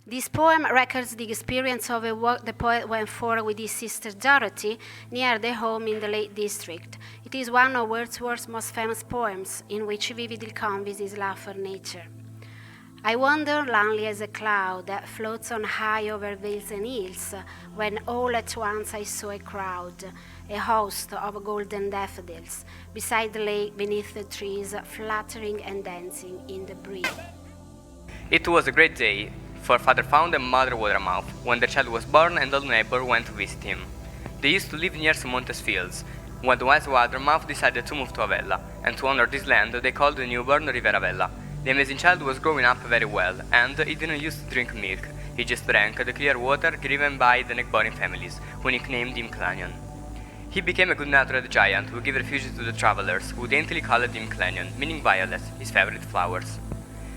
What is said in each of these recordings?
This poem records the experience of a walk the poet went for with his sister Dorothy near their home in the Lake District. It is one of Wordsworth's most famous poems, in which he vividly conveys his love for nature. I wander lonely as a cloud that floats on high over vales and hills, when all at once I saw a crowd, a host of golden daffodils, beside the lake beneath the trees, fluttering and dancing in the breeze. It was a great day, for father found a mother watermouth when their child was born and all neighbor went to visit him. They used to live near Montes fields, when the wise watermouth decided to move to Avella, and to honor this land they called the newborn River Avella. The amazing child was growing up very well, and he didn't used to drink milk, he just drank the clear water given by the neck-boring families, who nicknamed him Clanion. He became a good-natured giant who gave refuge to the travelers, who daintily called him Clanion, meaning violets, his favorite flowers.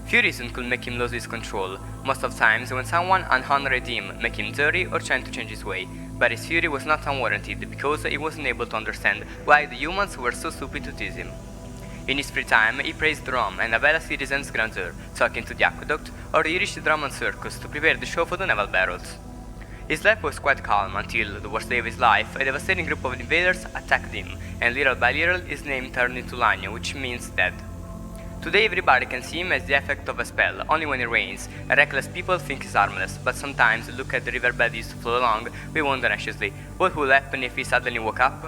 Few reasons could make him lose his control, most of times when someone unhonored him, make him dirty or trying to change his way, but his fury was not unwarranted because he wasn't able to understand why the humans were so stupid to tease him. In his free time, he praised Rome and Avella citizens' grandeur, talking to the aqueduct or the Irish Roman circus to prepare the show for the naval battles. His life was quite calm until, the worst day of his life, a devastating group of invaders attacked him, and little by little his name turned into Lagno, which means dead. Today everybody can see him as the effect of a spell, only when it rains. Reckless people think he's harmless, but sometimes look at the riverbed he used to flow along, we wonder anxiously, what would happen if he suddenly woke up?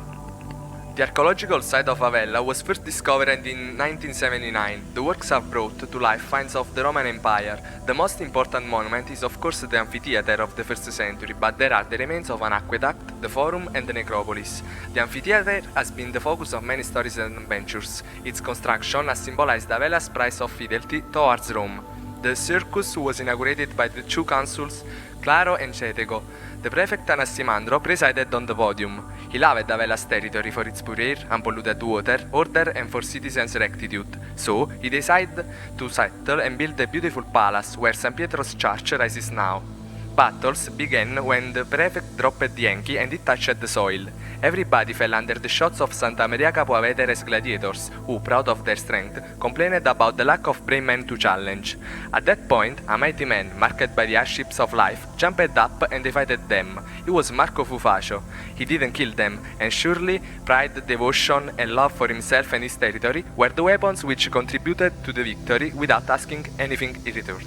The archaeological site of Avella was first discovered in 1979. The works have brought to life finds of the Roman Empire. The most important monument is of course the amphitheater of the 1st century, but there are the remains of an aqueduct, the forum and the necropolis. The amphitheater has been the focus of many stories and adventures. Its construction has symbolized Avella's price of fidelity towards Rome. The circus was inaugurated by the two consuls, Lauro and Cetego. The prefect Anassimandro presided on the podium. He loved Avella's territory for its pure air, unpolluted water, order and for citizens' rectitude. So he decided to settle and build a beautiful palace where St. Pietro's Church rises now. Battles began when the prefect dropped the Yankee and it touched the soil. Everybody fell under the shots of Santa Maria Capovetere's gladiators, who, proud of their strength, complained about the lack of brave men to challenge. At that point, a mighty man, marked by the hardships of life, jumped up and defeated them. It was Marco Fufacio. He didn't kill them, and surely pride, devotion, and love for himself and his territory were the weapons which contributed to the victory without asking anything in return.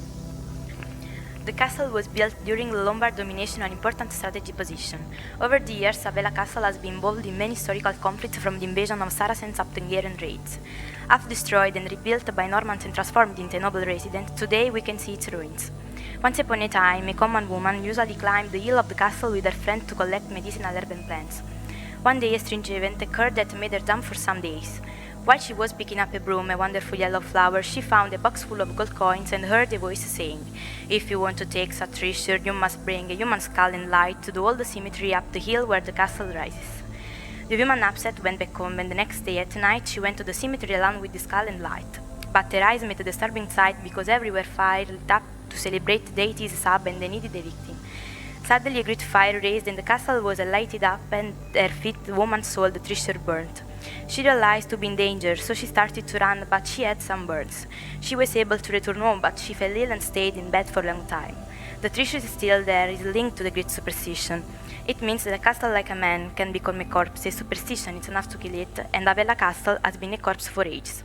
The castle was built during the Lombard domination on an important strategic position. Over the years, Avella Castle has been involved in many historical conflicts from the invasion of Saracens up to Hungarian raids. Half destroyed and rebuilt by Normans and transformed into a noble residence, today we can see its ruins. Once upon a time, a common woman usually climbed the hill of the castle with her friend to collect medicinal herbs and plants. One day a strange event occurred that made her dumb for some days. While she was picking up a broom, a wonderful yellow flower, she found a box full of gold coins and heard a voice saying, "If you want to take such treasure, you must bring a human skull and light to the old cemetery up the hill where the castle rises." The woman upset went back home, and the next day at night she went to the cemetery along with the skull and light. But her eyes met a disturbing sight because everywhere fire lit up to celebrate the deity's sub and they needed a victim. Suddenly a great fire raised and the castle was lighted up, and at her feet the woman's soul, the treasure, burnt. She realized to be in danger, so she started to run, but she had some burns. She was able to return home, but she fell ill and stayed in bed for a long time. The treasure is still there, is linked to the great superstition. It means that a castle like a man can become a corpse. A superstition is enough to kill it, and Avella Castle has been a corpse for ages.